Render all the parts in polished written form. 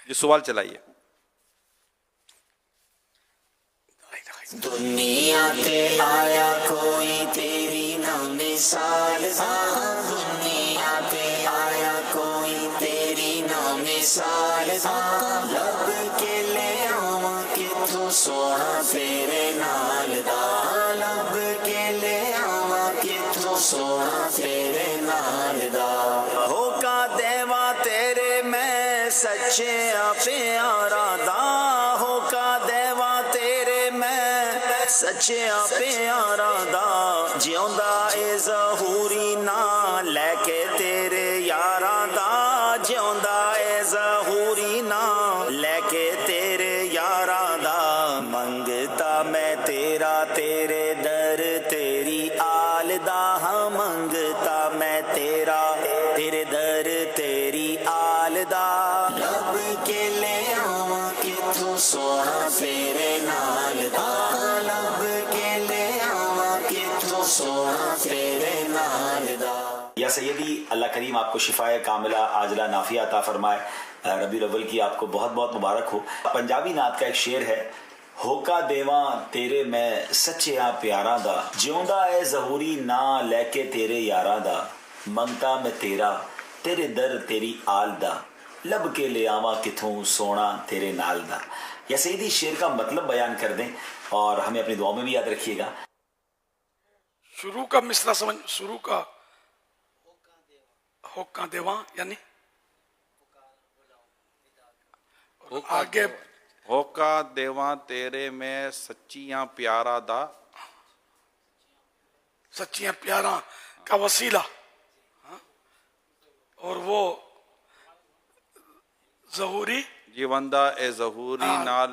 یہ سوال چلائیے. دنیا تے آیا کوئی تیری نہ مثال دا، دنیا تے آیا کوئی تیری نہ مثال دا، لب کے لے آواں کتھوں سونا تیرے نال دا، لب کے لے آواں کتھوں سونا تیرے نال دا. ہو کا دیواں تیرے میں سچے پیارا دا، ہو کا دیواں تیرے میں سچیا پیارا دا، جیوندا اے ظہوری نا لے کے تیرے یاراں دا، جیوندا اے ظہوری نا لے کے تیرے یاراں دا. منگتا میں تیرا تیرے در تیری آل دا، ہاں منگتا میں تیرا تیرے در تیری آل دا، لب کے لے آواں کتھوں سونا تیرے نال دا، لب کے لے آواں کتھوں سونا تیرے نال دا. یا سیدی اللہ کریم آپ کو شفائے کاملہ عاجلہ نافیہ عطا فرمائے. ربیع الاول کی آپ کو بہت بہت مبارک ہو. پنجابی نعت کا ایک شعر ہے، ہوکا دیواں تیرے میں سچیاں پیاراں دا، جیوندا اے ظہوری نا لے کے تیرے یاراں دا، منگتا میں تیرا تیرے در تیری آل دا، لب کے لے آواں کتھوں سونا تیرے نال دا. یا سیدی شعر کا مطلب بیان کر دیں اور ہمیں اپنی دعاؤں میں بھی یاد رکھیے گا. شروع کا مصرع سمجھ، شروع کا ہوکا دیواں یعنی آگے ہوکا دیواں تیرے میں سچیاں پیارا دا، سچیاں پیاراں کا وسیلہ، اور وہ ظہوری جیوندا اے ظہوری نال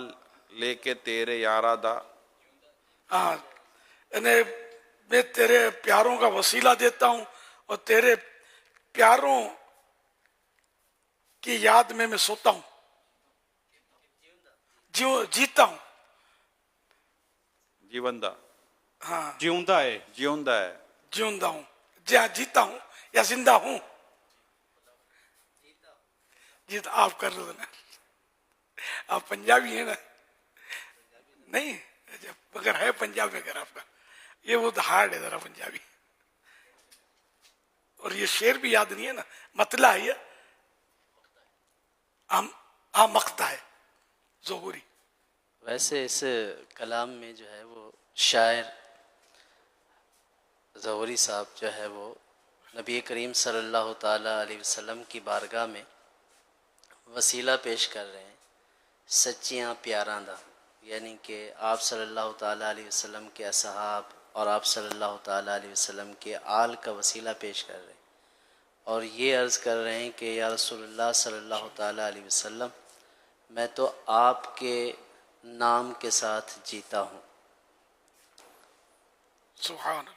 لے کے تیرے یارا دا. یعنی میں تیرے پیاروں کا وسیلہ دیتا ہوں اور تیرے پیاروں کی یاد میں سوتا ہوں، جیتا ہوں. جیوندا، ہاں جیوندا ہے، جیوندا ہے، جیوندا ہوں، جہاں جیتا ہوں یا زندہ ہوں. جیتا آپ کر رہے نا، آپ پنجابی ہیں نا؟ نہیں اگر ہے پنجاب میں، اگر آپ کا یہ وہ ہارڈ ہے ذرا پنجابی، اور یہ شعر بھی یاد نہیں ہے نا، مطلع ہے یہ مقطع ہے ظہوری. ویسے اس کلام میں جو ہے وہ شاعر ظہوری صاحب جو ہے وہ نبی کریم صلی اللہ تعالیٰ علیہ وسلم کی بارگاہ میں وسیلہ پیش کر رہے ہیں سچیاں پیاراں دا، یعنی کہ آپ صلی اللہ تعالیٰ علیہ وسلم کے اصحاب اور آپ صلی اللہ تعالیٰ علیہ وسلم کے آل کا وسیلہ پیش کر رہے ہیں، اور یہ عرض کر رہے ہیں کہ یا رسول اللہ صلی اللہ تعالیٰ علیہ وسلم، میں تو آپ کے نام کے ساتھ جیتا ہوں. سبحان اللہ.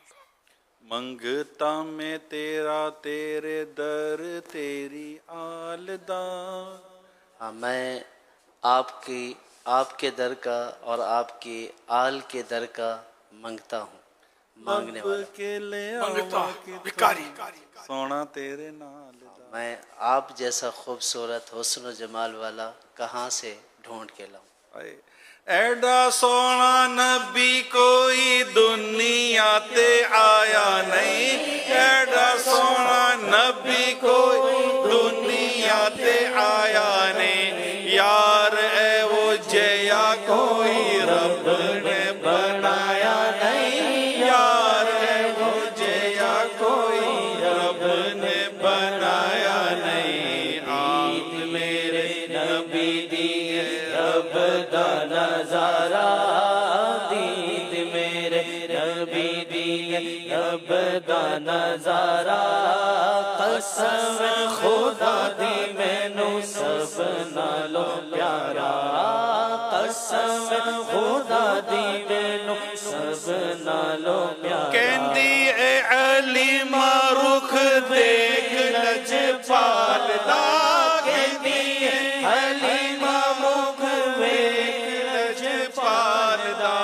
منگتا میں تیرا تیرے در تیری آل دا. ہاں، میں آپ کے در کا اور آپ کی آل کے در کا منگتا ہوں، مانگنے والا. کے لے منگتا آواں بھکاری. سونا تیرے نال دا. میں آپ جیسا خوبصورت حسن و جمال والا کہاں سے ڈھونڈ کے لاؤں. ایڈا سونا نبی کوئی دنیا تے آیا نہیں، ایڈا سونا نبی کوئی دنیا تے آیا نہیں، یار اے وہ جیا کوئی رب نے بنایا نہیں، یار اے وہ جیا کوئی رب نے بنایا نہیں. عید میرے نبی دی رب دا نظارہ، دید میرے نبی دی رب دا نظارہ، قسم خدا دی مینوں سب نالوں پیارا، قسم خدا دی مینوں سب نالوں پیارا. کہندی اے علی رخ دیکھ لجپال دا، کہندی اے علی رخ دیکھ لجپال دا،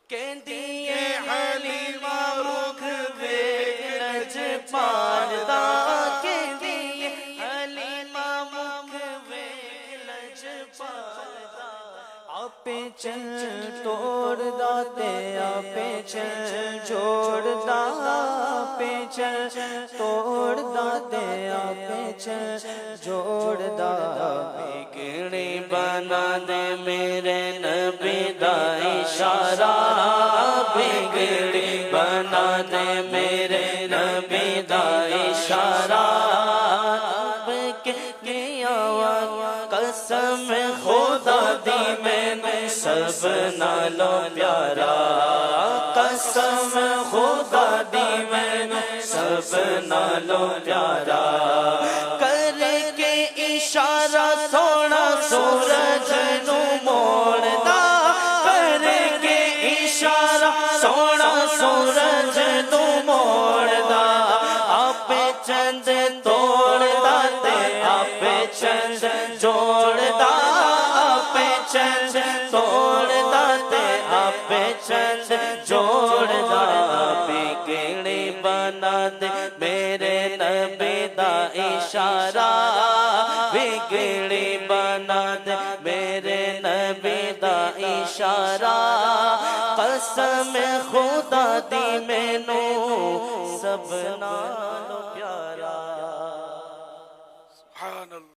کہندی اے علی رخ دیکھ لجپال دا، کہندی اے ਆਪੇ ਚਲ ਤੋੜਦਾ ਤੇ ਆਪੇ ਚਲ ਜੋੜਦਾ, ਆਪੇ ਚਲ ਤੋੜਦਾ ਤੇ ਆਪੇ ਚਲ ਜੋੜਦਾ। ਬਿਗੜੀ ਬਣਾ ਦੇ ਮੇਰੇ ਨਬੀ ਦਾ ਇਸ਼ਾਰਾ, ਬਿਗੜੀ ਬਣਾ ਦੇ ਮੇਰੇ ਨਬੀ ਦਾ ਇਸ਼ਾਰਾ। قسم خدا دی میں سب نالوں پیارا، قسم خدا دی میں سب نالوں پیارا۔ کر کے اشارہ سونا سورج نو موڑدا، کر کے اشارہ سونا سورج نو موڑدا۔ آپ چند توڑدا تے آپ چند جوڑدا، آپ چند توڑدا تے آپ چند جوڑدا۔ بگڑی بنا دے میرے نبی دا اشارہ، بگڑی بنا دے میرے نبی دا اشارہ۔ قسم خدا دی مینوں سب نالوں